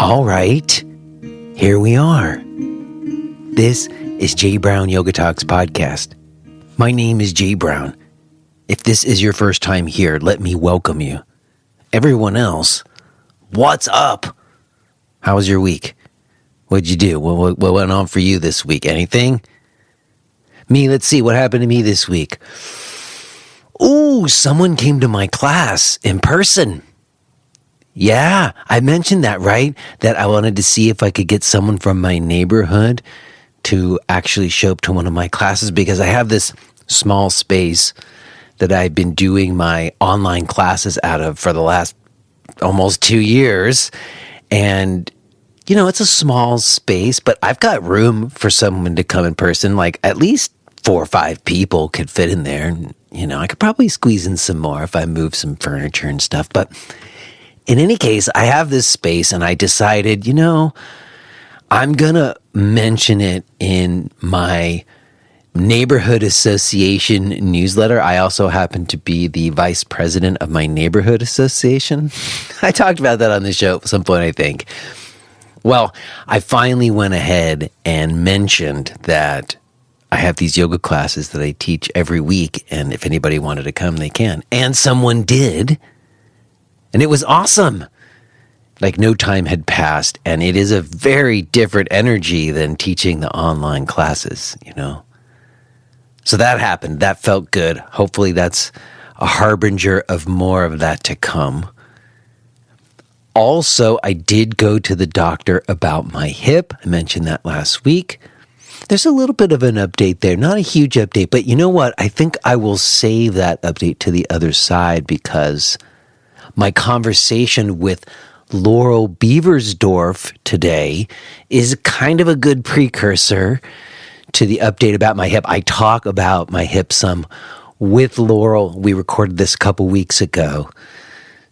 All right, here we are. This is Jay Brown Yoga Talks podcast. My name is Jay Brown. If this is your first time here, let me welcome you. Everyone else, what's up? How was your week? What'd you do? What went on for you this week? Anything? Me, let's see, what happened to me this week? Ooh, someone came to my class in person. Yeah, I mentioned that, right? That I wanted to see if I could get someone from my neighborhood to actually show up to one of my classes because I have this small space that I've been doing my online classes out of for the last almost 2 years. And, you know, it's a small space, but I've got room for someone to come in person. Like at least 4 or 5 people could fit in there. And, you know, I could probably squeeze in some more if I move some furniture and stuff. But in any case, I have this space and I decided, you know, I'm going to mention it in my neighborhood association newsletter. I also happen to be the vice president of my neighborhood association. I talked about that on the show at some point, I think. Well, I finally went ahead and mentioned that I have these yoga classes that I teach every week, and if anybody wanted to come, they can. And someone did. And it was awesome. Like no time had passed, and it is a very different energy than teaching the online classes, you know. So that happened. That felt good. Hopefully that's a harbinger of more of that to come. Also, I did go to the doctor about my hip. I mentioned that last week. There's a little bit of an update there. Not a huge update, but you know what? I think I will save that update to the other side because my conversation with Laurel Beversdorf today is kind of a good precursor to the update about my hip. I talk about my hip some with Laurel. We recorded this a couple weeks ago.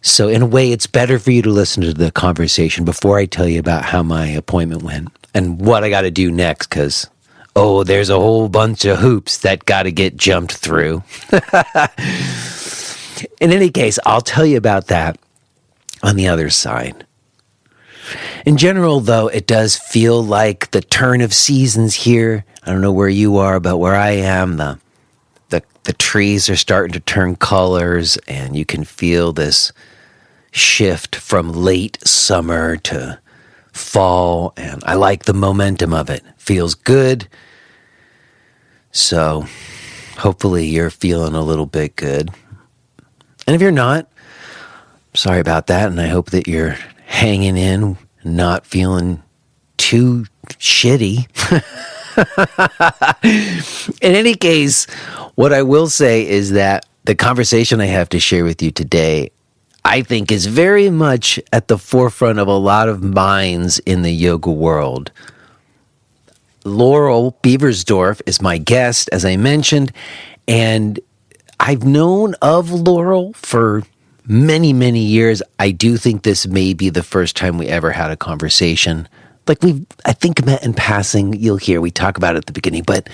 So in a way, it's better for you to listen to the conversation before I tell you about how my appointment went and what I got to do next because, oh, there's a whole bunch of hoops that got to get jumped through. In any case, I'll tell you about that on the other side. In general, though, it does feel like the turn of seasons here. I don't know where you are, but where I am, the trees are starting to turn colors, and you can feel this shift from late summer to fall, and I like the momentum of it. Feels good. So hopefully you're feeling a little bit good. And if you're not, sorry about that, and I hope that you're hanging in, not feeling too shitty. In any case, what I will say is that the conversation I have to share with you today, I think, is very much at the forefront of a lot of minds in the yoga world. Laurel Beversdorf is my guest, as I mentioned, and I've known of Laurel for many, many years. I do think this may be the first time we ever had a conversation. Like I think, met in passing. You'll hear we talk about it at the beginning, but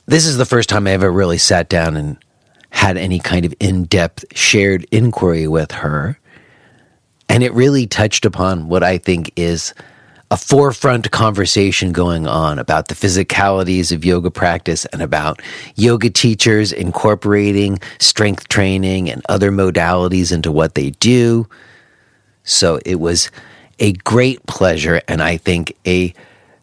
this is the first time I ever really sat down and had any kind of in-depth shared inquiry with her. And it really touched upon what I think is a forefront conversation going on about the physicalities of yoga practice and about yoga teachers incorporating strength training and other modalities into what they do. So it was a great pleasure, and I think a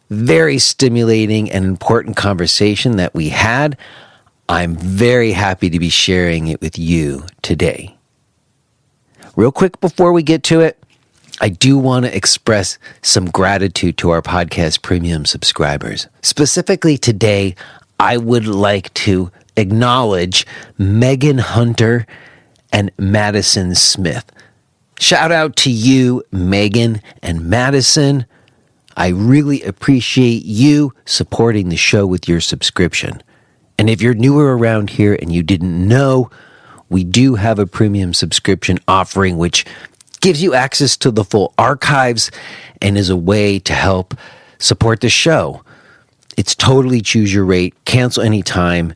very stimulating and important conversation that we had. I'm very happy to be sharing it with you today. Real quick before we get to it, I do want to express some gratitude to our podcast premium subscribers. Specifically today, I would like to acknowledge Megan Hunter and Madison Smith. Shout out to you, Megan and Madison. I really appreciate you supporting the show with your subscription. And if you're newer around here and you didn't know, we do have a premium subscription offering which gives you access to the full archives and is a way to help support the show. It's totally choose your rate, cancel anytime.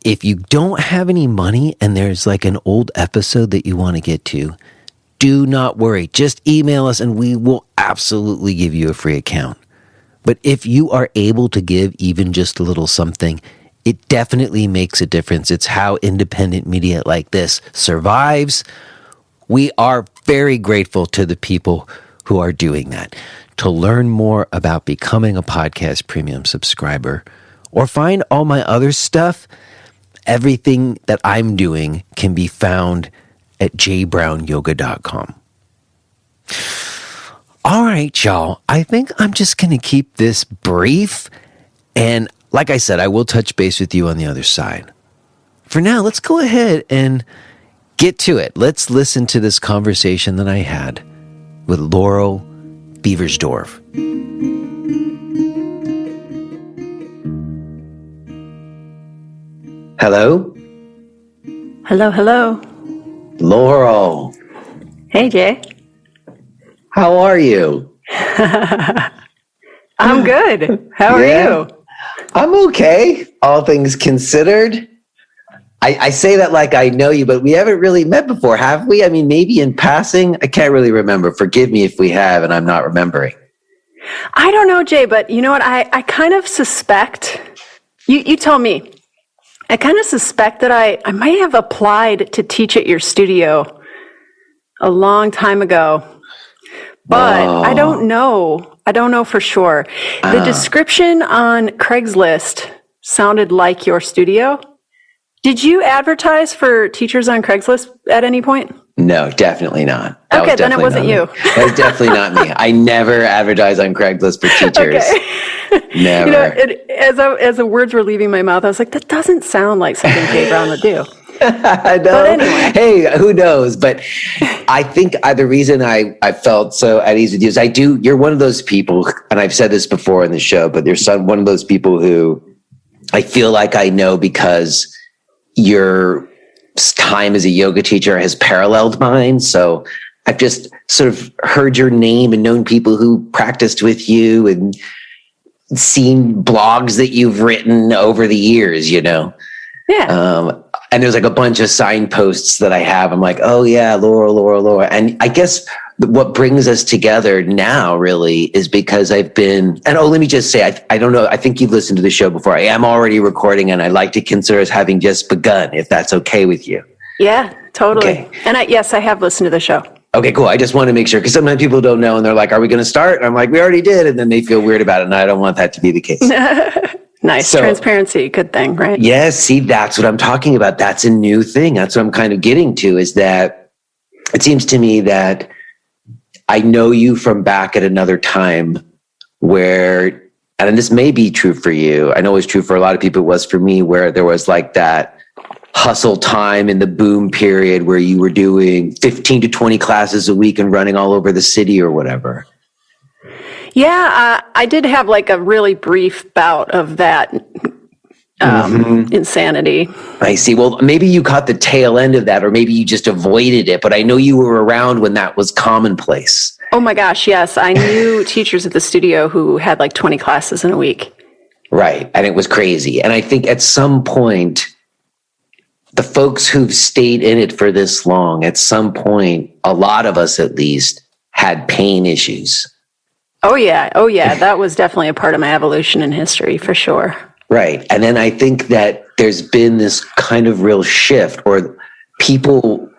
If you don't have any money and there's like an old episode that you want to get to, do not worry. Just email us and we will absolutely give you a free account. But if you are able to give even just a little something, it definitely makes a difference. It's how independent media like this survives. We are very grateful to the people who are doing that. To learn more about becoming a podcast premium subscriber or find all my other stuff, everything that I'm doing can be found at jbrownyoga.com. All right, y'all. I think I'm just going to keep this brief. And like I said, I will touch base with you on the other side. For now, let's go ahead and get to it. Let's listen to this conversation that I had with Laurel Beversdorf. Hello? Hello, hello. Laurel. Hey, Jay. How are you? I'm good. How are you? I'm okay, all things considered. I say that like I know you, but we haven't really met before, have we? I mean, maybe in passing. I can't really remember. Forgive me if we have and I'm not remembering. I don't know, Jay, but you know what? I kind of suspect, you tell me, I kind of suspect that I might have applied to teach at your studio a long time ago. But I don't know. I don't know for sure. The description on Craigslist sounded like your studio. Did you advertise for teachers on Craigslist at any point? No, definitely not. Okay, then it wasn't you. That was definitely not me. I never advertise on Craigslist for teachers. Okay. Never. You know, as the words were leaving my mouth, I was like, that doesn't sound like something Jay Brown would do. I know. But anyway. Hey, who knows? But I think the reason I felt so at ease with you is you're one of those people, and I've said this before in the show, but there's one of those people who I feel like I know because your time as a yoga teacher has paralleled mine. So I've just sort of heard your name and known people who practiced with you and seen blogs that you've written over the years, you know? Yeah. And there's like a bunch of signposts that I have. I'm like, oh yeah, Laurel. And I guess what brings us together now really is because let me just say, I don't know. I think you've listened to the show before. I am already recording and I like to consider us having just begun, if that's okay with you. Yeah, totally. Okay. And yes, I have listened to the show. Okay, cool. I just want to make sure because sometimes people don't know and they're like, are we going to start? And I'm like, we already did. And then they feel weird about it. And I don't want that to be the case. Nice. So, transparency, good thing, right? Yes. See, that's what I'm talking about. That's a new thing. That's what I'm kind of getting to is that it seems to me that I know you from back at another time where, and this may be true for you. I know it's true for a lot of people. It was for me where there was like that hustle time in the boom period where you were doing 15 to 20 classes a week and running all over the city or whatever. Yeah, I did have like a really brief bout of that insanity. I see. Well, maybe you caught the tail end of that, or maybe you just avoided it. But I know you were around when that was commonplace. Oh my gosh, yes. I knew teachers at the studio who had like 20 classes in a week. Right. And it was crazy. And I think at some point, the folks who've stayed in it for this long, at some point, a lot of us at least, had pain issues. Oh yeah. That was definitely a part of my evolution in history, for sure. Right. And then I think that there's been this kind of real shift where people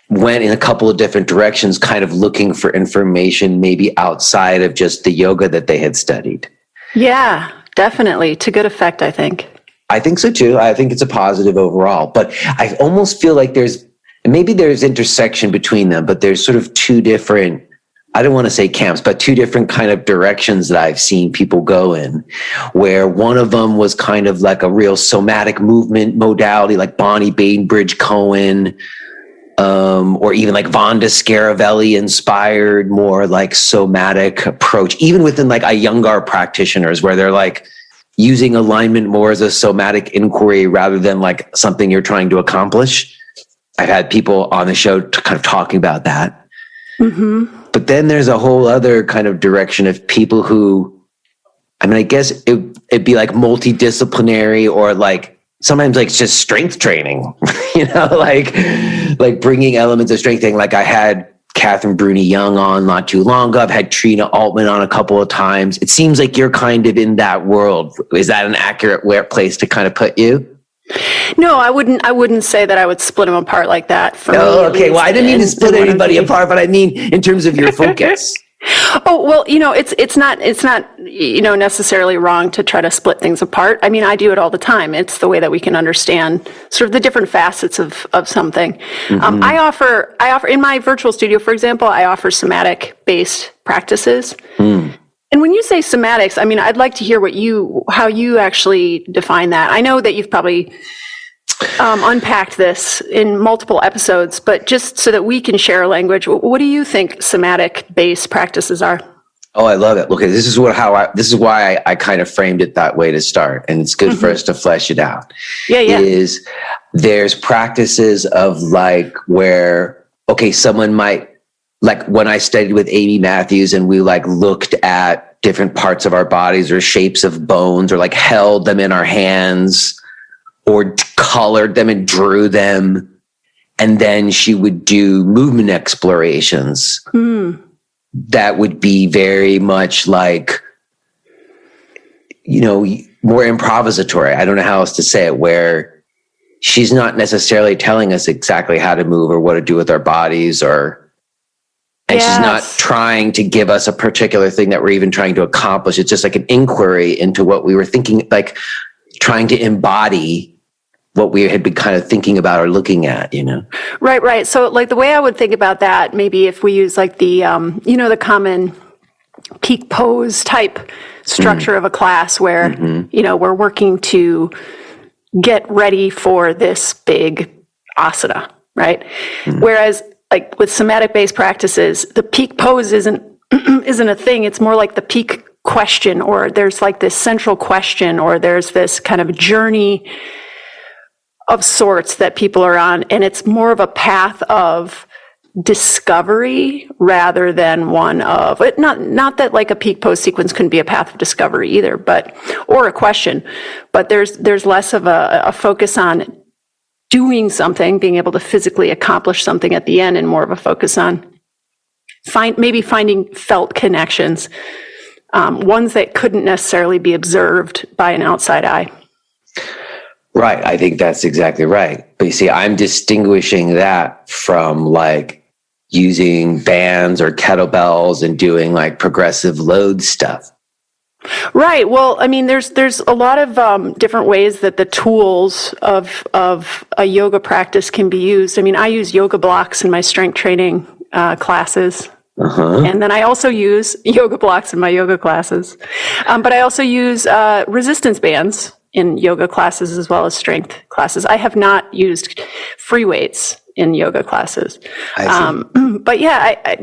went in a couple of different directions, kind of looking for information maybe outside of just the yoga that they had studied. Yeah, definitely. To good effect, I think. I think so too. I think it's a positive overall. But I almost feel like there's intersection between them, but there's sort of two different, I don't want to say camps, but two different kind of directions that I've seen people go in, where one of them was kind of like a real somatic movement modality, like Bonnie Bainbridge Cohen, or even like Vonda Scaravelli inspired more like somatic approach, even within like Iyengar practitioners, where they're like using alignment more as a somatic inquiry rather than like something you're trying to accomplish. I've had people on the show kind of talking about that. Mm-hmm. But then there's a whole other kind of direction of people who, I mean, I guess it'd be like multidisciplinary or like sometimes like it's just strength training, you know, like bringing elements of strength training. Like I had Catherine Bruni Young on not too long ago. I've had Trina Altman on a couple of times. It seems like you're kind of in that world. Is that an accurate place to kind of put you? No, I wouldn't say that I would split them apart like that. For me, okay. Well, I didn't mean to split anybody apart, but I mean in terms of your focus. Oh, well, it's not necessarily wrong to try to split things apart. I mean, I do it all the time. It's the way that we can understand sort of the different facets of something. Mm-hmm. I offer in my virtual studio, for example, I offer somatic based practices. Mm. And when you say somatics, I mean, I'd like to hear how you actually define that. I know that you've probably unpacked this in multiple episodes, but just so that we can share a language, what do you think somatic-based practices are? Oh, I love it. Look, this is why I kind of framed it that way to start, and it's good mm-hmm. for us to flesh it out. Yeah. There's practices of like where, okay, someone might, like when I studied with Amy Matthews and we like looked at different parts of our bodies or shapes of bones or like held them in our hands or colored them and drew them. And then she would do movement explorations. Mm. That would be very much like, more improvisatory. I don't know how else to say it, where she's not necessarily telling us exactly how to move or what to do with our bodies and yes. She's not trying to give us a particular thing that we're even trying to accomplish. It's just like an inquiry into what we were thinking, like trying to embody what we had been kind of thinking about or looking at, Right. So like the way I would think about that, maybe if we use like the, the common peak pose type structure of a class where, mm-hmm. We're working to get ready for this big asana, right? Mm-hmm. Whereas like with somatic based practices, the peak pose isn't a thing. It's more like the peak question, or there's like this central question, or there's this kind of journey of sorts that people are on. And it's more of a path of discovery rather than one of it. Not that like a peak pose sequence couldn't be a path of discovery either, or a question, but there's less of a focus on doing something, being able to physically accomplish something at the end, and more of a focus on finding felt connections, ones that couldn't necessarily be observed by an outside eye. Right. I think that's exactly right. But you see, I'm distinguishing that from like using bands or kettlebells and doing like progressive load stuff. Right. Well, I mean, there's a lot of different ways that the tools of a yoga practice can be used. I mean, I use yoga blocks in my strength training classes. Uh-huh. And then I also use yoga blocks in my yoga classes. But I also use resistance bands in yoga classes as well as strength classes. I have not used free weights in yoga classes. But yeah, I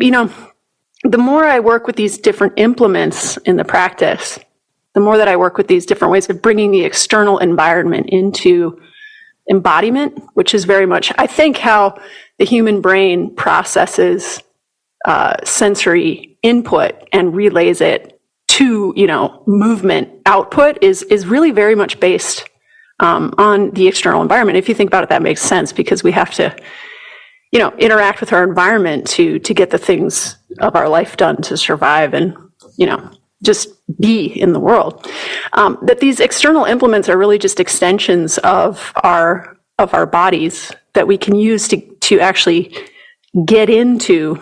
the more I work with these different implements in the practice, the more that I work with these different ways of bringing the external environment into embodiment, which is very much, I think, how the human brain processes sensory input and relays it to, movement output is really very much based on the external environment. If you think about it, that makes sense, because we have to interact with our environment to get the things of our life done, to survive and, just be in the world. That these external implements are really just extensions of our bodies that we can use to actually get into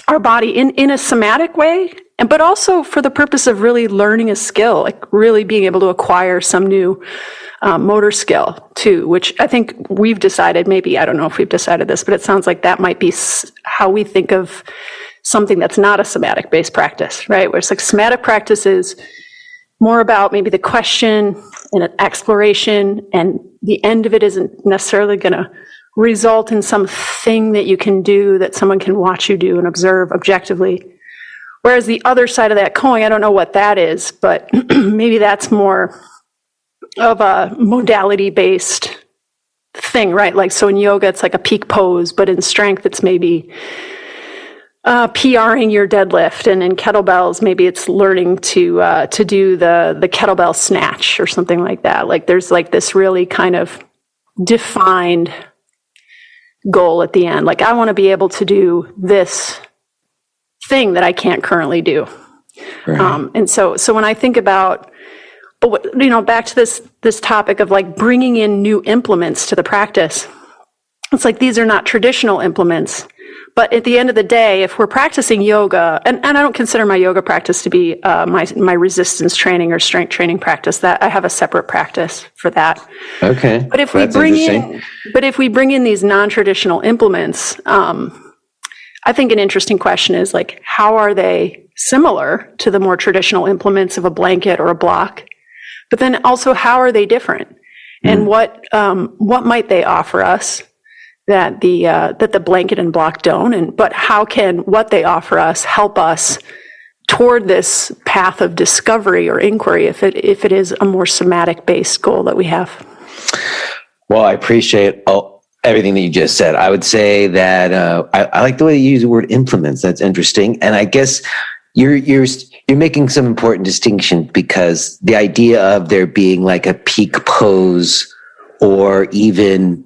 our body in a somatic way, but also for the purpose of really learning a skill, like really being able to acquire some new motor skill too, which I think we've decided, maybe, I don't know if we've decided this, but it sounds like that might be how we think of something that's not a somatic based practice, right? Where it's like somatic practice is more about maybe the question and an exploration, and the end of it isn't necessarily going to result in something that you can do, that someone can watch you do and observe objectively. Whereas the other side of that coin, I don't know what that is, but maybe that's more of a modality-based thing, right? Like, so in yoga, it's like a peak pose, but in strength, it's maybe PRing your deadlift, and in kettlebells, maybe it's learning to do the kettlebell snatch or something like that. Like, there's like this really kind of defined goal at the end. Like, I want to be able to do this thing that I can't currently do. Right. And so when I think about, back to this topic of like bringing in new implements to the practice, it's like these are not traditional implements. But at the end of the day, if we're practicing yoga, and I don't consider my yoga practice to be my resistance training or strength training practice, that I have a separate practice for that. Okay. But if we bring in these non-traditional implements, I think an interesting question is like, how are they similar to the more traditional implements of a blanket or a block? But then also, how are they different? And what might they offer us that the blanket and block don't? But how can what they offer us help us toward this path of discovery or inquiry if it is a more somatic based goal that we have? Well, I appreciate everything that you just said. I would say that I like the way you use the word implements. That's interesting, and I guess you're making some important distinction, because the idea of there being like a peak pose, or even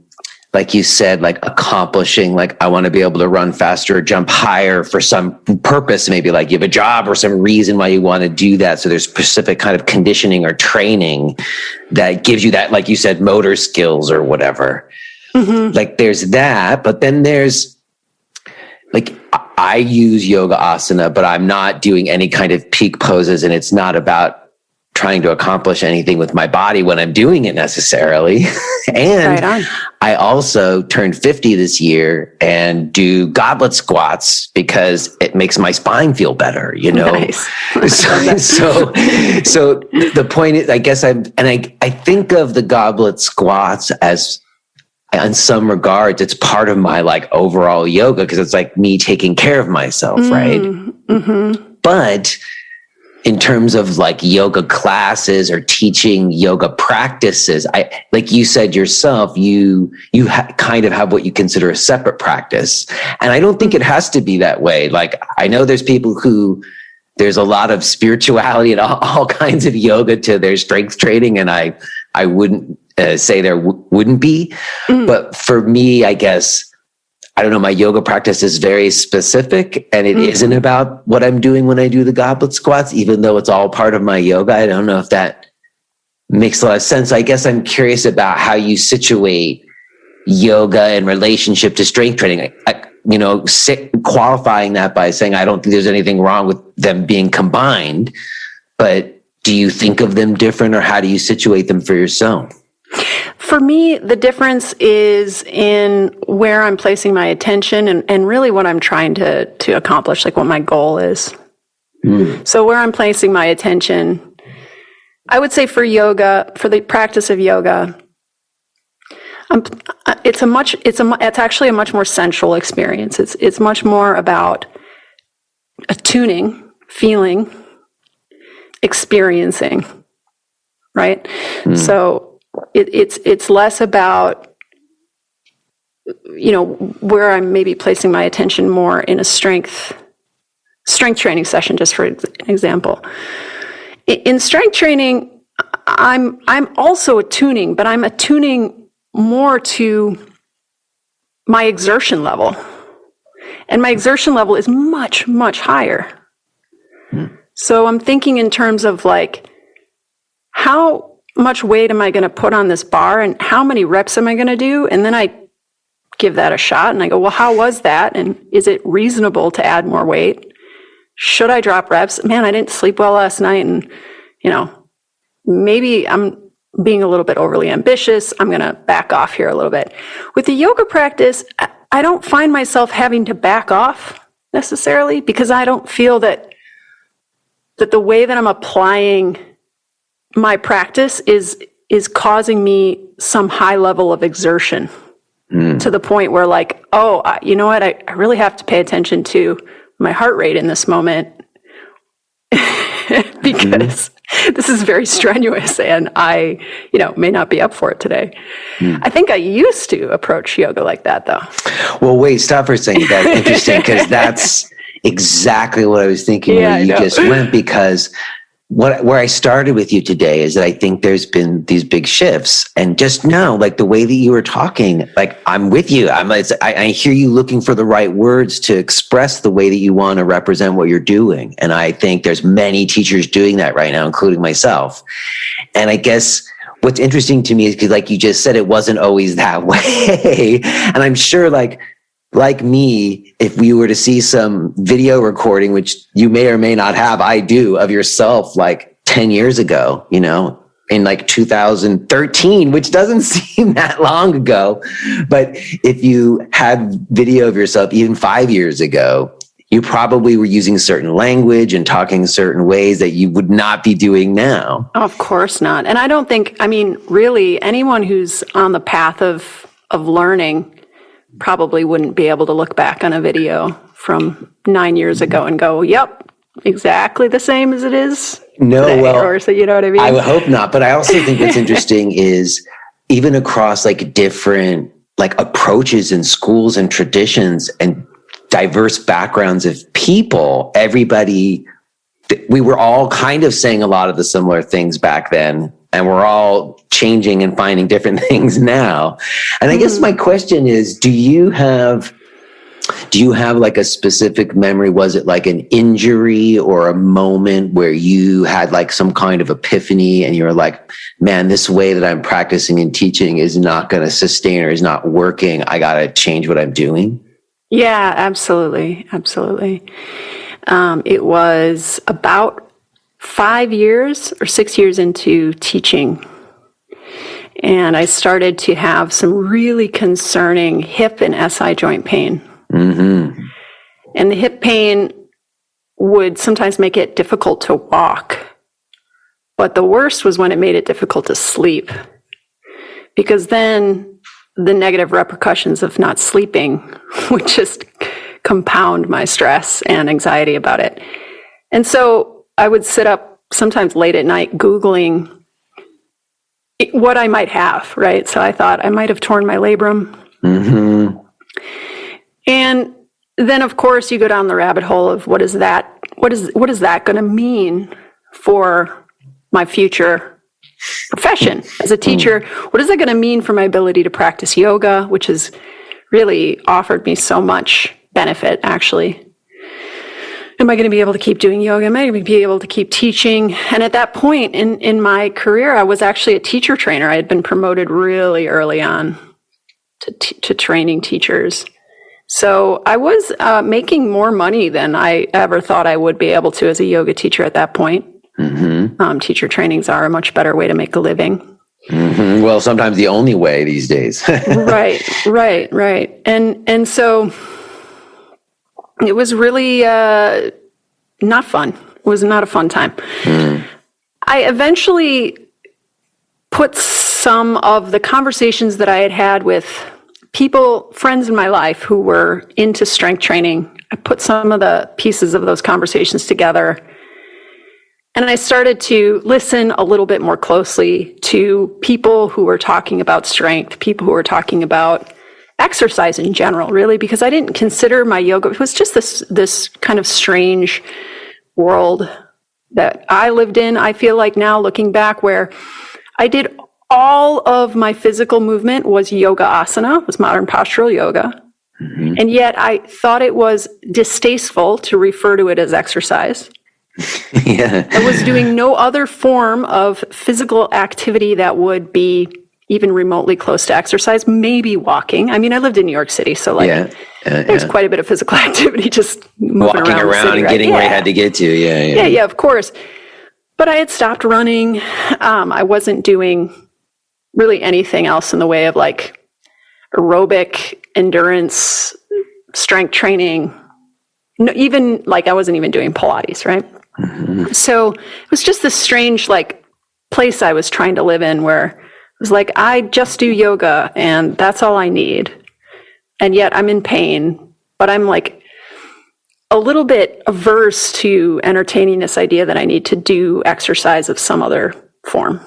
like you said, like accomplishing, like I want to be able to run faster or jump higher for some purpose, maybe like you have a job or some reason why you want to do that. So there's specific kind of conditioning or training that gives you that, like you said, motor skills or whatever. Mm-hmm. Like there's that, but then there's like, I use yoga asana, but I'm not doing any kind of peak poses, and it's not about trying to accomplish anything with my body when I'm doing it necessarily. And right, I also turned 50 this year and do goblet squats because it makes my spine feel better, Nice. So the point is, I guess I think of the goblet squats as, in some regards, it's part of my like overall yoga, because it's like me taking care of myself, right? Mm-hmm. But in terms of like yoga classes or teaching yoga practices, like you said yourself, you kind of have what you consider a separate practice. And I don't think it has to be that way. Like, I know there's people who, there's a lot of spirituality and all kinds of yoga to their strength training. And I wouldn't say there wouldn't be. But for me, I guess, I don't know, my yoga practice is very specific, and it isn't about what I'm doing when I do the goblet squats, even though it's all part of my yoga. I don't know if that makes a lot of sense. I guess I'm curious about how you situate yoga in relationship to strength training. Qualifying that by saying, I don't think there's anything wrong with them being combined, but do you think of them different, or how do you situate them for yourself? For me, the difference is in where I'm placing my attention and really what I'm trying to accomplish, like what my goal is. So where I'm placing my attention, I would say for yoga, for the practice of yoga, it's actually a much more sensual experience. It's much more about attuning, feeling, experiencing, right? So it's less about, where I'm maybe placing my attention more in a strength training session, just for an example. In strength training, I'm also attuning, but I'm attuning more to my exertion level. And my exertion level is much, much higher. So I'm thinking in terms of like, how much weight am I going to put on this bar, and how many reps am I going to do? And then I give that a shot and I go, well, how was that? And is it reasonable to add more weight? Should I drop reps? Man, I didn't sleep well last night, and maybe I'm being a little bit overly ambitious. I'm going to back off here a little bit. With the yoga practice, I don't find myself having to back off necessarily, because I don't feel that the way that I'm applying my practice is causing me some high level of exertion to the point where like, you know what? I really have to pay attention to my heart rate in this moment because this is very strenuous and I, may not be up for it today. I think I used to approach yoga like that though. Well, wait, stop for a second. That's interesting, because that's exactly what I was thinking when you just went, because where I started with you today is that I think there's been these big shifts, and just now, like the way that you were talking, like I'm with you. I hear you looking for the right words to express the way that you want to represent what you're doing. And I think there's many teachers doing that right now, including myself. And I guess what's interesting to me is because, like you just said, it wasn't always that way. And I'm sure like me, if we were to see some video recording, which you may or may not have, I do, of yourself like 10 years ago, you know, in like 2013, which doesn't seem that long ago. But if you had video of yourself even 5 years ago, you probably were using certain language and talking certain ways that you would not be doing now. Of course not. And I don't think, I mean, really, anyone who's on the path of learning probably wouldn't be able to look back on a video from 9 years ago and go, yep, exactly the same as it is today. Well, or so, you know what I mean? I would hope not. But I also think what's interesting is even across like different like approaches in schools and traditions and diverse backgrounds of people, we were all kind of saying a lot of the similar things back then. And we're all changing and finding different things now. And I guess my question is, do you have like a specific memory? Was it like an injury or a moment where you had like some kind of epiphany and you're like, man, this way that I'm practicing and teaching is not going to sustain or is not working. I got to change what I'm doing. Yeah, absolutely. Absolutely. It was about 5 years or 6 years into teaching. And I started to have some really concerning hip and SI joint pain. Mm-hmm. And the hip pain would sometimes make it difficult to walk. But the worst was when it made it difficult to sleep. Because then the negative repercussions of not sleeping would just compound my stress and anxiety about it. And so I would sit up sometimes late at night Googling what I might have, right? So I thought I might have torn my labrum. Mm-hmm. And then, of course, you go down the rabbit hole of what is that going to mean for my future profession as a teacher? What is that going to mean for my ability to practice yoga, which has really offered me so much benefit, actually? Am I going to be able to keep doing yoga? Am I going to be able to keep teaching? And at that point in my career, I was actually a teacher trainer. I had been promoted really early on to training teachers. So I was making more money than I ever thought I would be able to as a yoga teacher at that point. Mm-hmm. Teacher trainings are a much better way to make a living. Mm-hmm. Well, sometimes the only way these days. Right. And so it was really not fun. It was not a fun time. Mm. I eventually put some of the conversations that I had had with friends in my life who were into strength training. I put some of the pieces of those conversations together. And I started to listen a little bit more closely to people who were talking about strength, people who were talking about exercise in general, really, because I didn't consider my yoga. It was just this kind of strange world that I lived in. I feel like now, looking back, where I did all of my physical movement was yoga asana, was modern postural yoga. Mm-hmm. And yet I thought it was distasteful to refer to it as exercise. Yeah. I was doing no other form of physical activity that would be even remotely close to exercise, maybe walking. I mean, I lived in New York City, so there's quite a bit of physical activity just moving walking around the city, and getting where you had to get to. Yeah, of course. But I had stopped running. I wasn't doing really anything else in the way of like aerobic endurance, strength training. No, even like I wasn't even doing Pilates, right? Mm-hmm. So it was just this strange like place I was trying to live in where it was like, I just do yoga and that's all I need. And yet I'm in pain, but I'm like a little bit averse to entertaining this idea that I need to do exercise of some other form.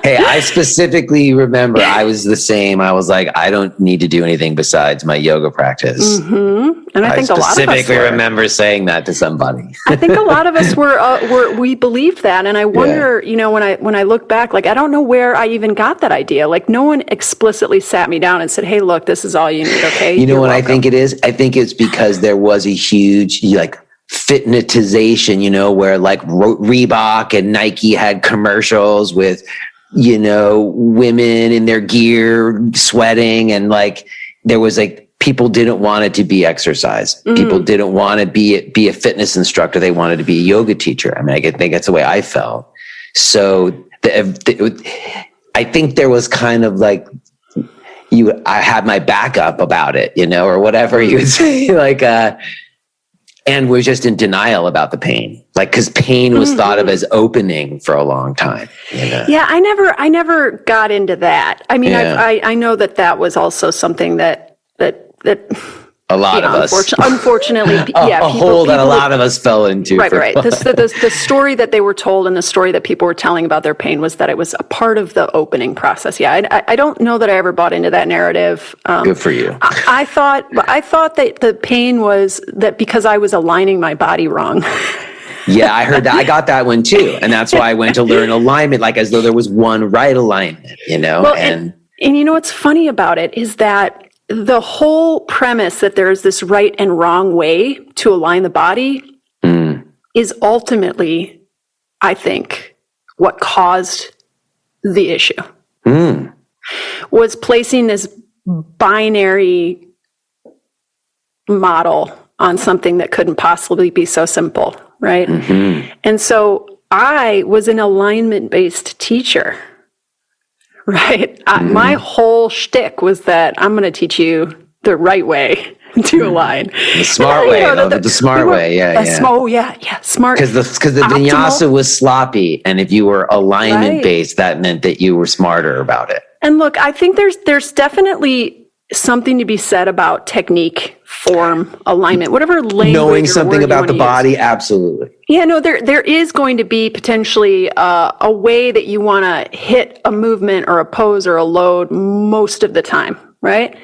Hey, I specifically remember I was the same. I was like, I don't need to do anything besides my yoga practice. Mm-hmm. And I think a lot of us specifically remember saying that to somebody. I think a lot of us we believed that. And I wonder, when I look back, like, I don't know where I even got that idea. Like, no one explicitly sat me down and said, hey, look, this is all you need. Okay. You know what I think it is? I think it's because there was a huge, like, fitnessization, where like Reebok and Nike had commercials with, women in their gear sweating, and like there was like people didn't want it to be exercise. People didn't want to be a fitness instructor. They wanted to be a yoga teacher. I mean, I think that's the way I felt. So I think there was kind of like I had my backup about it, or whatever you would say, like, and was just in denial about the pain, like, because pain was thought of as opening for a long time. Yeah, I never got into that. I mean, I know that was also something that a lot of us, unfortunately, a hole that a lot of us fell into. Right. The story that they were told, and the story that people were telling about their pain, was that it was a part of the opening process. Yeah, I don't know that I ever bought into that narrative. Good for you. I thought that the pain was that because I was aligning my body wrong. Yeah, I heard that. I got that one too, and that's why I went to learn alignment, like as though there was one right alignment. Well, and what's funny about it is that the whole premise that there's this right and wrong way to align the body is ultimately, I think, what caused the issue. Was placing this binary model on something that couldn't possibly be so simple, right? And so I was an alignment-based teacher. Right. My whole shtick was that I'm going to teach you the right way to align. The smart way. The smart way. Yeah. Smart. Because the vinyasa was sloppy. And if you were alignment based, that meant that you were smarter about it. And look, I think there's definitely something to be said about technique, form, alignment, whatever language. Knowing something about the body, use. Absolutely. Yeah, no, there is going to be potentially a way that you want to hit a movement or a pose or a load most of the time, right?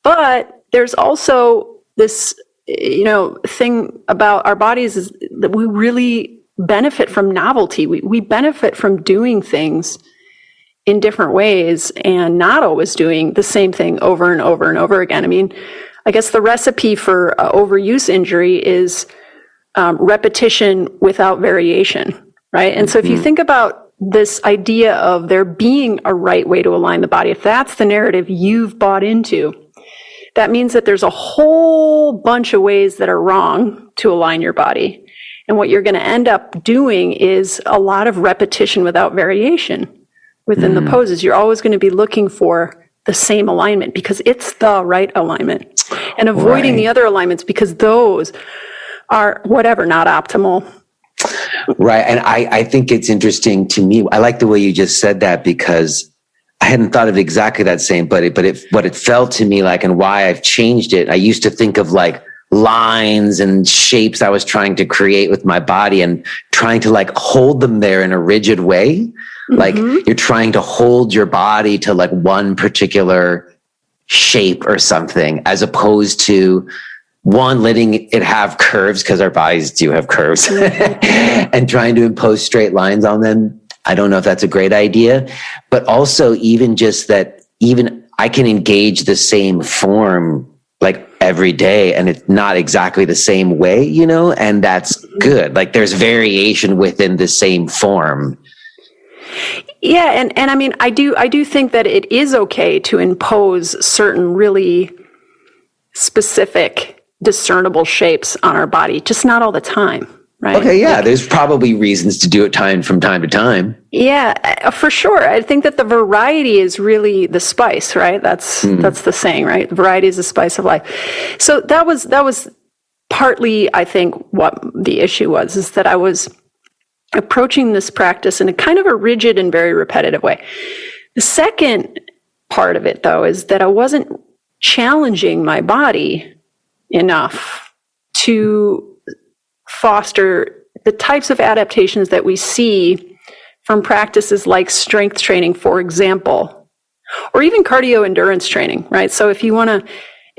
But there's also this, thing about our bodies is that we really benefit from novelty. We benefit from doing things in different ways and not always doing the same thing over and over and over again. I mean, I guess the recipe for overuse injury is repetition without variation, right? And so if you think about this idea of there being a right way to align the body, if that's the narrative you've bought into, that means that there's a whole bunch of ways that are wrong to align your body. And what you're going to end up doing is a lot of repetition without variation within the poses. You're always going to be looking for the same alignment because it's the right alignment, and avoiding the other alignments because those are whatever, not optimal. Right. And I think it's interesting to me. I like the way you just said that because I hadn't thought of exactly that same, but what it felt to me like, and why I've changed it. I used to think of like lines and shapes I was trying to create with my body and trying to like hold them there in a rigid way. Like you're trying to hold your body to like one particular shape or something, as opposed to one, letting it have curves, because our bodies do have curves, and trying to impose straight lines on them. I don't know if that's a great idea, but also even just that, even I can engage the same form like every day and it's not exactly the same way, and that's good. Like there's variation within the same form. Yeah, and I mean, I do think that it is okay to impose certain really specific, discernible shapes on our body, just not all the time, right? Okay, yeah, there's probably reasons to do it from time to time. Yeah, for sure. I think that the variety is really the spice, right? That's the saying, right? Variety is the spice of life. So that was partly, I think, what the issue was, is that I was approaching this practice in a kind of a rigid and very repetitive way. The second part of it, though, is that I wasn't challenging my body enough to foster the types of adaptations that we see from practices like strength training, for example, or even cardio endurance training, right? So if you want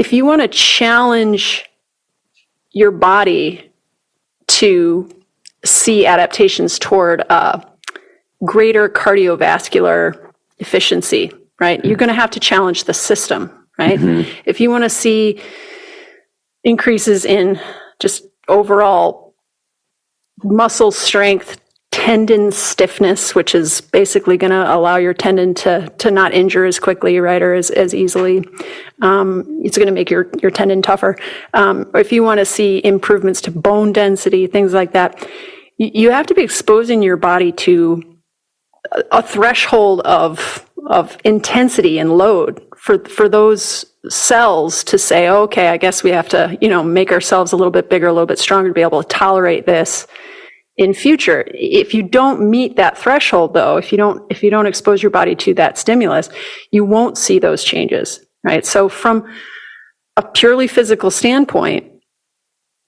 to challenge your body to see adaptations toward greater cardiovascular efficiency, right? You're going to have to challenge the system, right? Mm-hmm. If you want to see increases in just overall muscle strength, tendon stiffness, which is basically going to allow your tendon to not injure as quickly, right, or as easily. It's going to make your tendon tougher. If you want to see improvements to bone density, things like that, you have to be exposing your body to a threshold of intensity and load for those cells to say, okay, I guess we have to, make ourselves a little bit bigger, a little bit stronger to be able to tolerate this in future. If you don't meet that threshold, though, if you don't expose your body to that stimulus, you won't see those changes, right? So from a purely physical standpoint,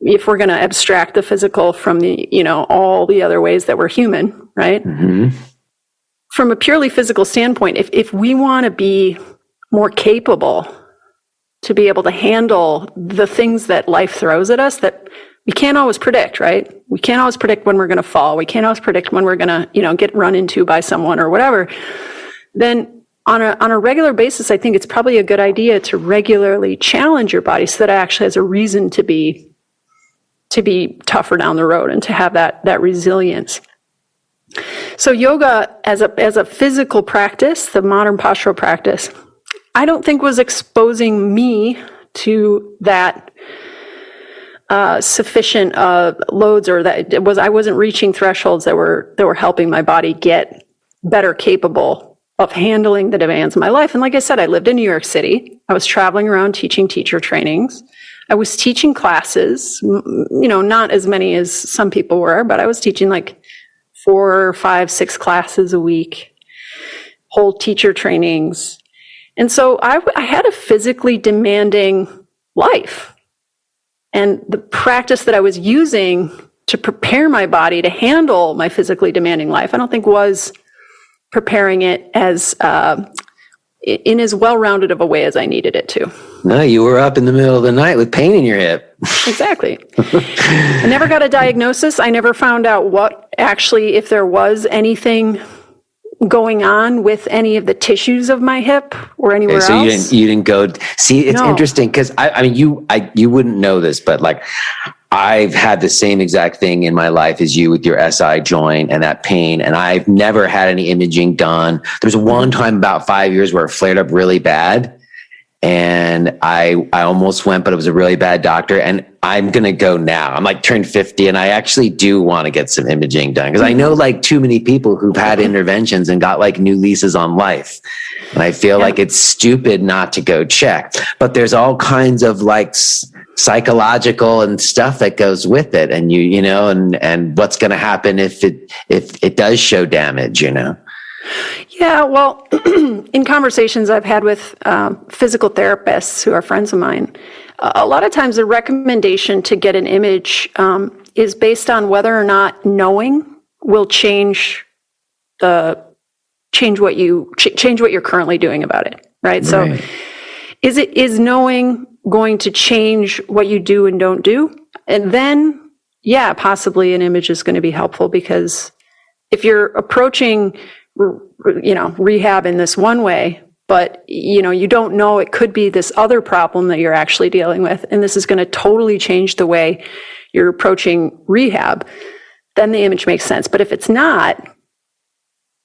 if we're going to abstract the physical from the, all the other ways that we're human, right? Mm-hmm. From a purely physical standpoint, if we want to be more capable to be able to handle the things that life throws at us that we can't always predict, right? We can't always predict when we're going to fall. We can't always predict when we're going to, get run into by someone or whatever. Then on a regular basis, I think it's probably a good idea to regularly challenge your body so that it actually has a reason to be tougher down the road and to have that resilience. So yoga as a physical practice, the modern postural practice, I don't think was exposing me to that sufficient loads, or that I wasn't reaching thresholds that were helping my body get better capable of handling the demands of my life. And like I said, I lived in New York City. I was traveling around teaching teacher trainings. I was teaching classes, not as many as some people were, but I was teaching like 4, 5, 6 classes a week, whole teacher trainings. And so I had a physically demanding life. And the practice that I was using to prepare my body to handle my physically demanding life, I don't think was preparing it as in as well-rounded of a way as I needed it to. No, you were up in the middle of the night with pain in your hip. Exactly. I never got a diagnosis. I never found out if there was anything going on with any of the tissues of my hip or anywhere else. So you didn't go see. It's interesting because you wouldn't know this, but like I've had the same exact thing in my life as you with your SI joint and that pain, and I've never had any imaging done. There's one time about 5 years where it flared up really bad, and I almost went, but it was a really bad doctor. And I'm going to go now. I'm like turned 50 and I actually do want to get some imaging done because I know like too many people who've had interventions and got like new leases on life. And I feel like it's stupid not to go check, but there's all kinds of like psychological and stuff that goes with it. And and what's going to happen if it does show damage, Yeah, well, in conversations I've had with physical therapists who are friends of mine, a lot of times the recommendation to get an image is based on whether or not knowing will change what you're currently doing about it, right? So is knowing going to change what you do and don't do? And then, possibly an image is going to be helpful, because if you're approaching rehab in this one way, but you don't know it could be this other problem that you're actually dealing with, and this is going to totally change the way you're approaching rehab, then the image makes sense. But if it's not,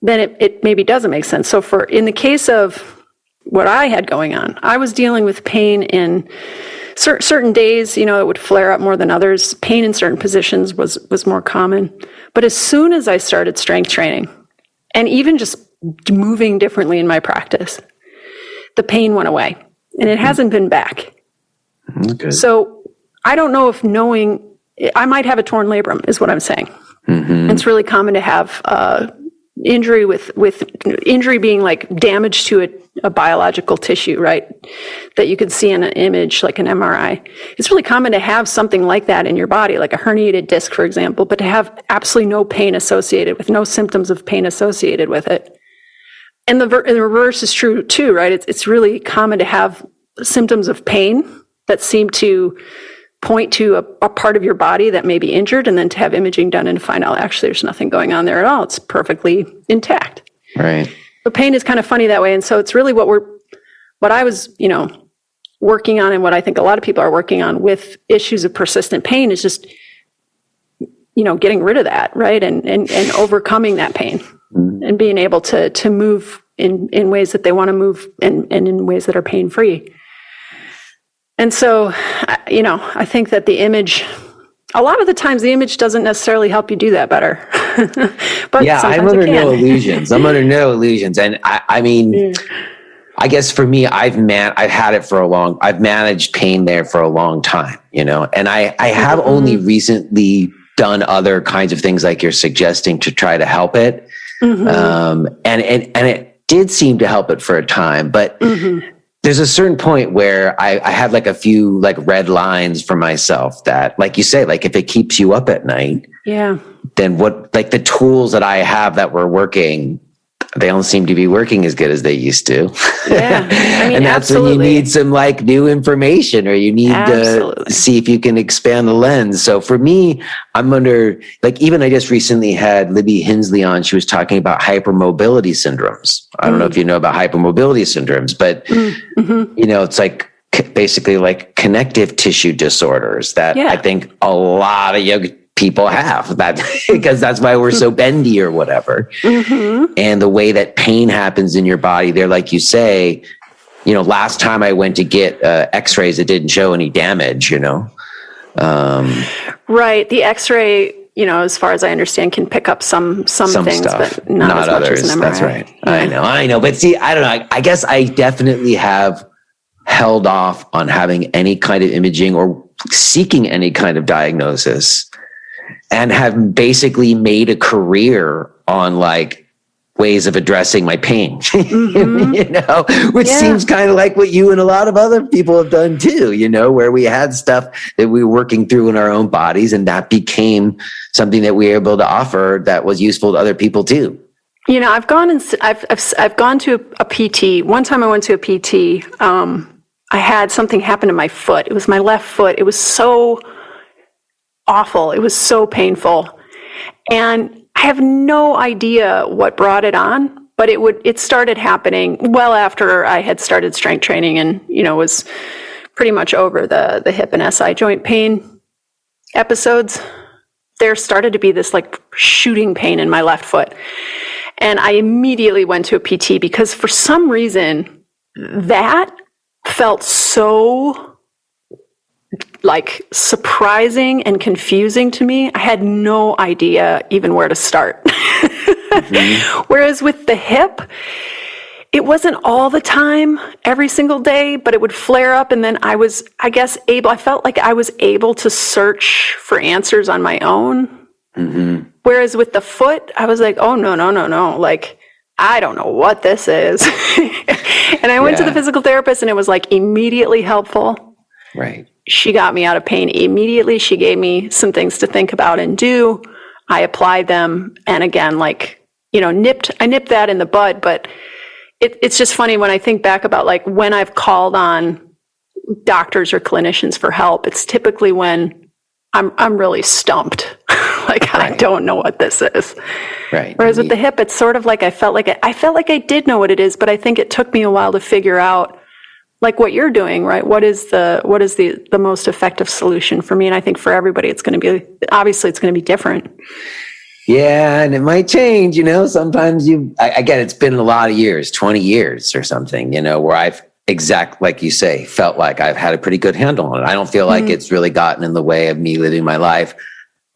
then it maybe doesn't make sense. So in the case of what I had going on, I was dealing with pain in certain days, it would flare up more than others. Pain in certain positions was more common. But as soon as I started strength training, and even just moving differently in my practice, the pain went away, and it hasn't been back. Okay. So I don't know if I might have a torn labrum, is what I'm saying. Mm-hmm. It's really common to have injury with injury being like damage to a biological tissue, right? That you could see in an image like an MRI. It's really common to have something like that in your body, like a herniated disc, for example, but to have absolutely no pain associated with, no symptoms of pain associated with it. And the reverse is true too, right? It's really common to have symptoms of pain that seem to point to a part of your body that may be injured, and then to have imaging done and find out actually there's nothing going on there at all. It's perfectly intact. Right. So pain is kind of funny that way. And so it's really what I was, working on, and what I think a lot of people are working on with issues of persistent pain is just, getting rid of that, right? And overcoming that pain and being able to move in ways that they want to move and in ways that are pain-free. And so, I think that the image, a lot of the times the image doesn't necessarily help you do that better. But yeah, I'm under no illusions. And I mean, I guess for me, I've had it I've managed pain there for a long time, and I have only recently done other kinds of things like you're suggesting to try to help it. And it did seem to help it for a time, but there's a certain point where I had like a few like red lines for myself that, like you say, like if it keeps you up at night, then what, like the tools that I have that were working, they don't seem to be working as good as they used to. Yeah. I mean, and that's when you need some like new information, or you need to see if you can expand the lens. So for me, I'm under, like, even I just recently had Libby Hensley on. She was talking about hypermobility syndromes. I don't know if you know about hypermobility syndromes, but it's like basically like connective tissue disorders that I think a lot of yoga people have, that because that's why we're so bendy or whatever. And the way that pain happens in your body there, like you say, last time I went to get x-rays, it didn't show any damage, Right. The x-ray, as far as I understand, can pick up some things, stuff, but not as much others. As an MRI. That's right. Yeah. I know. But see, I don't know. I guess I definitely have held off on having any kind of imaging or seeking any kind of diagnosis, and have basically made a career on like ways of addressing my pain, which seems kind of like what you and a lot of other people have done too, where we had stuff that we were working through in our own bodies, and that became something that we were able to offer that was useful to other people too. I've gone to a PT. One time I went to a PT. I had something happen to my foot. It was my left foot. It was so awful. It was so painful. And I have no idea what brought it on, but it started happening well after I had started strength training and, was pretty much over the hip and SI joint pain episodes. There started to be this like shooting pain in my left foot. And I immediately went to a PT because for some reason that felt so like surprising and confusing to me. I had no idea even where to start. Whereas with the hip, it wasn't all the time, every single day, but it would flare up. And then I felt like I was able to search for answers on my own. Whereas with the foot, I was like, oh, no. Like, I don't know what this is. And I went to the physical therapist, and it was like immediately helpful. Right. She got me out of pain immediately. She gave me some things to think about and do. I applied them. And again, like, I nipped that in the bud, but it's just funny when I think back about like when I've called on doctors or clinicians for help, it's typically when I'm really stumped. Like, I don't know what this is. Right. Whereas with the hip, it's sort of like I felt like I did know what it is, but I think it took me a while to figure out like what you're doing, right? What is the most effective solution for me? And I think for everybody, it's going to be different. Yeah. And it might change, sometimes again, it's been a lot of years, 20 years or something, where I've like you say, felt like I've had a pretty good handle on it. I don't feel like it's really gotten in the way of me living my life.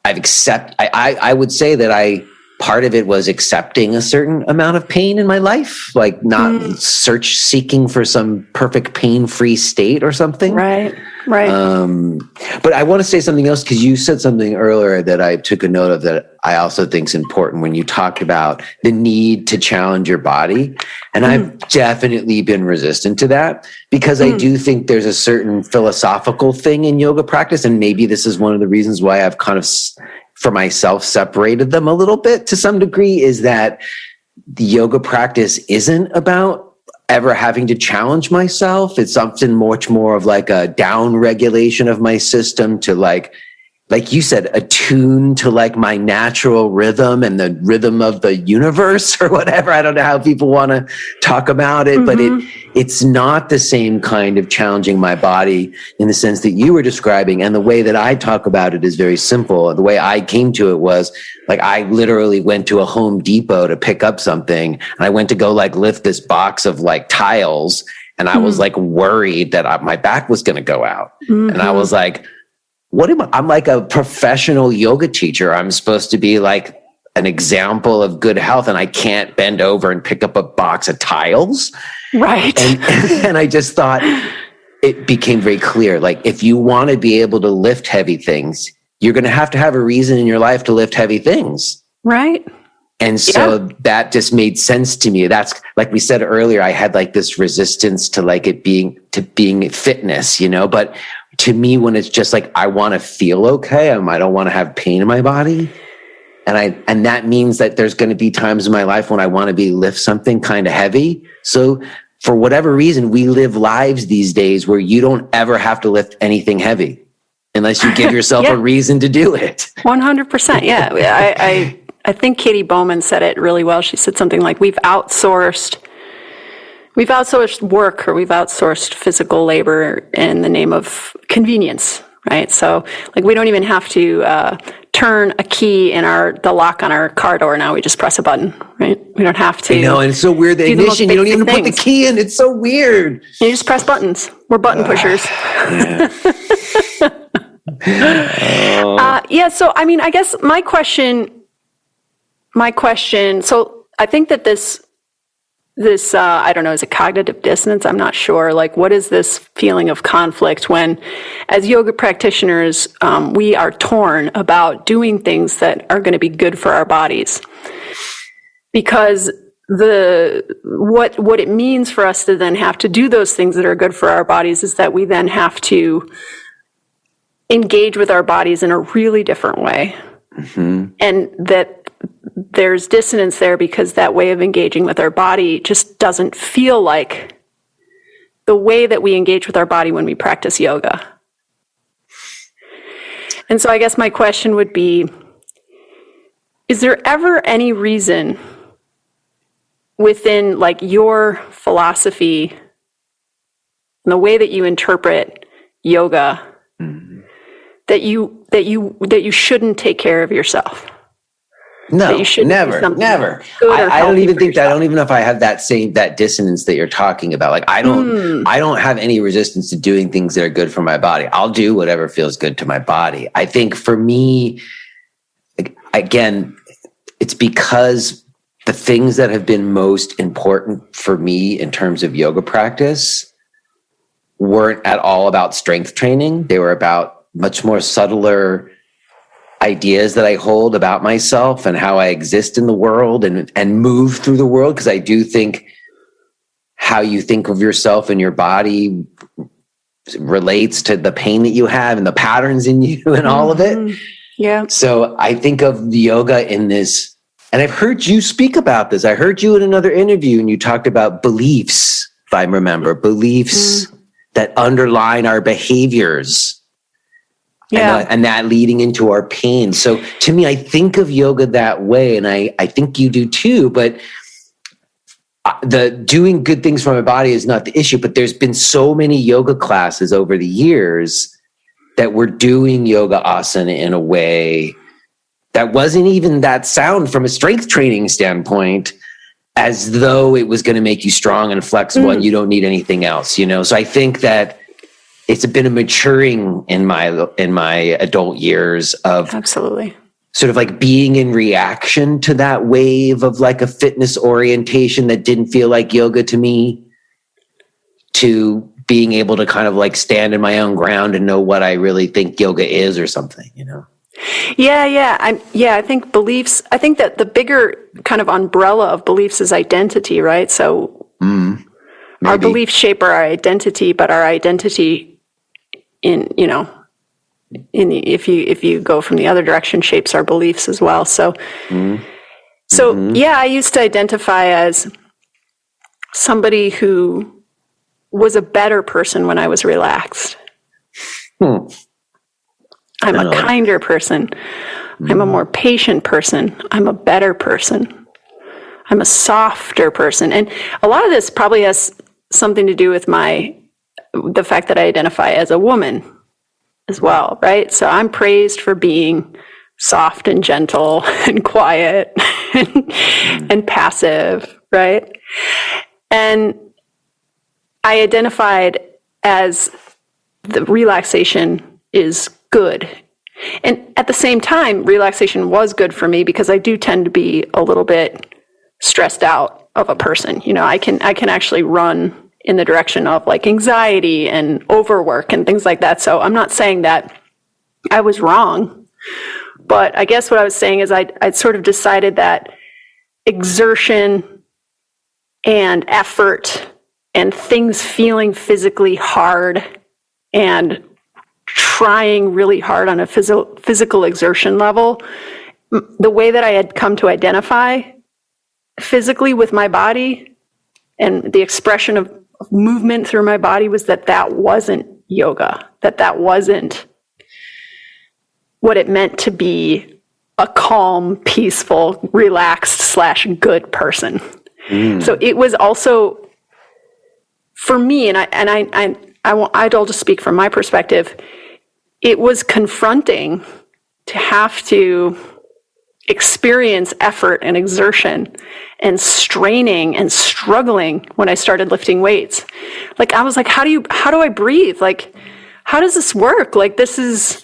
I would say that part of it was accepting a certain amount of pain in my life, like not seeking for some perfect pain-free state or something. Right. Right. But I want to say something else, because you said something earlier that I took a note of that I also think is important when you talked about the need to challenge your body. And I've definitely been resistant to that, because I do think there's a certain philosophical thing in yoga practice. And maybe this is one of the reasons why I've kind of, for myself, separated them a little bit to some degree, is that the yoga practice isn't about ever having to challenge myself. It's something much more of like a down regulation of my system to like you said, attune to like my natural rhythm and the rhythm of the universe or whatever. I don't know how people want to talk about it, but it's not the same kind of challenging my body in the sense that you were describing. And the way that I talk about it is very simple. The way I came to it was like, I literally went to a Home Depot to pick up something, and I went to go like lift this box of like tiles. And I was like worried that my back was going to go out. And I was like, I'm like a professional yoga teacher. I'm supposed to be like an example of good health, and I can't bend over and pick up a box of tiles. Right. And I just thought it became very clear. Like, if you want to be able to lift heavy things, you're going to have a reason in your life to lift heavy things. Right. And so that just made sense to me. That's like we said earlier, I had like this resistance to like it being fitness, but to me, when it's just like, I want to feel okay, I don't want to have pain in my body. And that means that there's going to be times in my life when I want to lift something kind of heavy. So for whatever reason, we live lives these days where you don't ever have to lift anything heavy unless you give yourself a reason to do it. 100%. Yeah. I think Katie Bowman said it really well. She said something like, we've outsourced work, or we've outsourced physical labor in the name of convenience, right? So like, we don't even have to turn a key in the lock on our car door now. We just press a button, right? We don't have to. I know, and it's so weird. The ignition, you don't even put the key in. It's so weird. You just press buttons. We're button pushers. Yeah. So, I mean, I guess my question, so I think that this, I don't know, is it cognitive dissonance? I'm not sure. Like, what is this feeling of conflict when, as yoga practitioners, we are torn about doing things that are going to be good for our bodies? Because what it means for us to then have to do those things that are good for our bodies is that we then have to engage with our bodies in a really different way. And that there's dissonance there because that way of engaging with our body just doesn't feel like the way that we engage with our body when we practice yoga. And so I guess my question would be, is there ever any reason within like your philosophy and the way that you interpret yoga that you shouldn't take care of yourself? No, never. I don't even think that. I don't even know if I have that dissonance that you're talking about. Like, I don't have any resistance to doing things that are good for my body. I'll do whatever feels good to my body. I think for me, again, it's because the things that have been most important for me in terms of yoga practice weren't at all about strength training. They were about much more subtler ideas that I hold about myself and how I exist in the world and move through the world. Because I do think how you think of yourself and your body relates to the pain that you have and the patterns in you and all of it. Yeah. So I think of the yoga in this, and I've heard you speak about this. I heard you in another interview and you talked about beliefs, if I remember, beliefs that underline our behaviors. Yeah. And that leading into our pain. So to me, I think of yoga that way, and I think you do too, but the doing good things for my body is not the issue. But there's been so many yoga classes over the years that were doing yoga asana in a way that wasn't even that sound from a strength training standpoint, as though it was going to make you strong and flexible and you don't need anything else, So I think that it's been a maturing in my adult years of absolutely sort of like being in reaction to that wave of like a fitness orientation that didn't feel like yoga to me, to being able to kind of like stand in my own ground and know what I really think yoga is or something, you know? Yeah. I think beliefs, I think that the bigger kind of umbrella of beliefs is identity, right? So our beliefs shape our identity, but our identity if you go from the other direction, shapes our beliefs as well. So, I used to identify as somebody who was a better person when I was relaxed. I'm a kinder person. I'm a more patient person. I'm a better person. I'm a softer person. And a lot of this probably has something to do with the fact that I identify as a woman as well, right? So I'm praised for being soft and gentle and quiet and passive, right? And I identified as the relaxation is good. And at the same time, relaxation was good for me because I do tend to be a little bit stressed out of a person. You know, I can actually run in the direction of like anxiety and overwork and things like that. So I'm not saying that I was wrong, but I guess what I was saying is I'd sort of decided that exertion and effort and things feeling physically hard and trying really hard on a physical exertion level, the way that I had come to identify physically with my body and the expression of movement through my body was that wasn't yoga, that wasn't what it meant to be a calm, peaceful, relaxed / good person. So it was also for me, I'll just speak from my perspective. It was confronting to have to experience effort and exertion and straining and struggling when I started lifting weights. Like I was like, how do I breathe? Like, how does this work? Like this is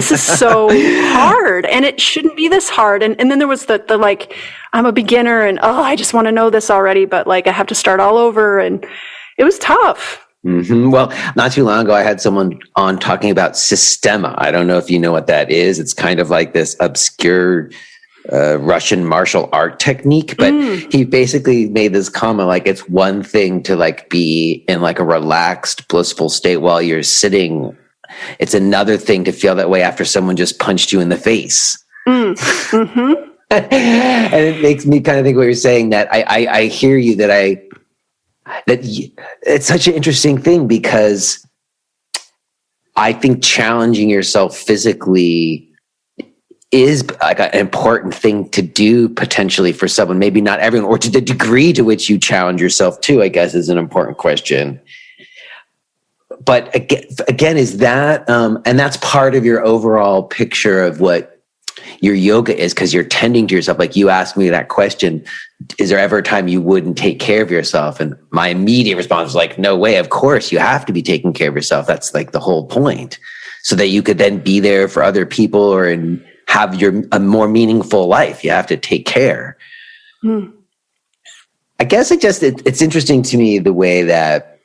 so hard and it shouldn't be this hard. And then there was the like, I'm a beginner and I just want to know this already, but like I have to start all over, and it was tough. Well, not too long ago, I had someone on talking about sistema. I don't know if you know what that is. It's kind of like this obscure Russian martial art technique, but he basically made this comment like it's one thing to like be in like a relaxed, blissful state while you're sitting. It's another thing to feel that way after someone just punched you in the face. And it makes me kind of think what you're saying, that I hear you, that it's such an interesting thing, because I think challenging yourself physically is like an important thing to do potentially for someone, maybe not everyone, or to the degree to which you challenge yourself too, I guess is an important question. But again, is that, and that's part of your overall picture of what your yoga is, because you're tending to yourself. Like you asked me that question, is there ever a time you wouldn't take care of yourself? And my immediate response was like, no way, of course you have to be taking care of yourself. That's like the whole point, so that you could then be there for other people or have a more meaningful life. You have to take care. I guess it's interesting to me the way that,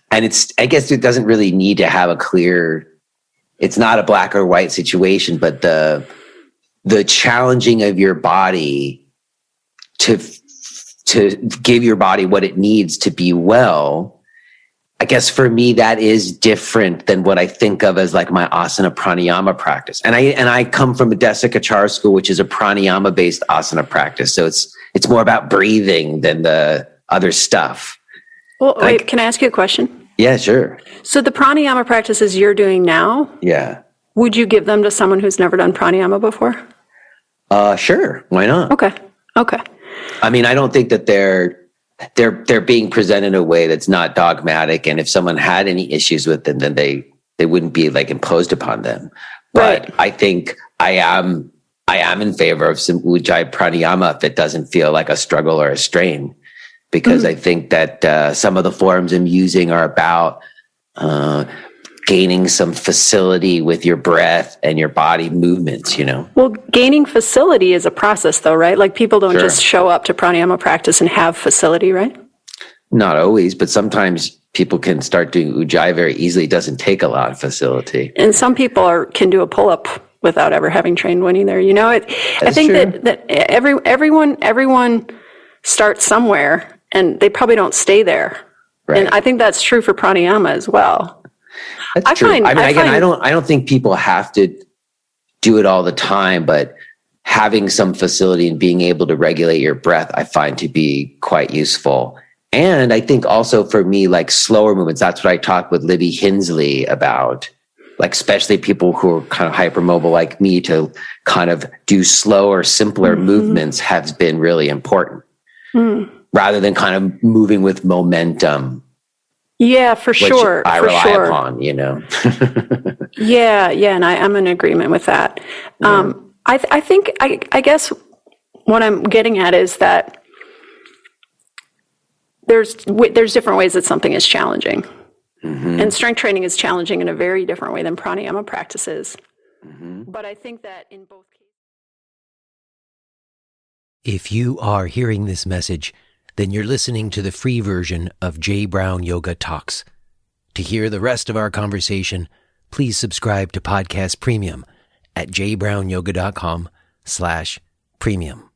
and I guess it doesn't really need to have it's not a black or white situation, but the challenging of your body to give your body what it needs to be well. I guess for me, that is different than what I think of as like my asana pranayama practice. And I come from a Desikachar school, which is a pranayama based asana practice. So it's more about breathing than the other stuff. Well, wait, can I ask you a question? Yeah, sure. So the pranayama practices you're doing now, yeah, would you give them to someone who's never done pranayama before? Sure. Why not? Okay. I mean, I don't think that they're being presented in a way that's not dogmatic. And if someone had any issues with them, then they wouldn't be like imposed upon them. But right. I think I am in favor of some Ujjayi pranayama if it doesn't feel like a struggle or a strain. Because I think that some of the forms I'm using are about gaining some facility with your breath and your body movements, you know? Well, gaining facility is a process though, right? Like people don't just show up to pranayama practice and have facility, right? Not always, but sometimes people can start doing Ujjayi very easily. It doesn't take a lot of facility. And some people can do a pull-up without ever having trained one either. You know, I think that everyone starts somewhere, and they probably don't stay there. Right. And I think that's true for pranayama as well. That's true. I don't think people have to do it all the time, but having some facility and being able to regulate your breath, I find to be quite useful. And I think also for me, like slower movements, that's what I talked with Libby Hensley about, like especially people who are kind of hypermobile like me, to kind of do slower, simpler movements has been really important rather than kind of moving with momentum. Yeah, for sure. I rely upon, you know. Yeah. And I'm in agreement with that. Yeah. I guess what I'm getting at is that there's different ways that something is challenging. And strength training is challenging in a very different way than pranayama practices. But I think that in both cases. If you are hearing this message, then you're listening to the free version of Jay Brown Yoga Talks. To hear the rest of our conversation, please subscribe to Podcast Premium at jbrownyoga.com/premium.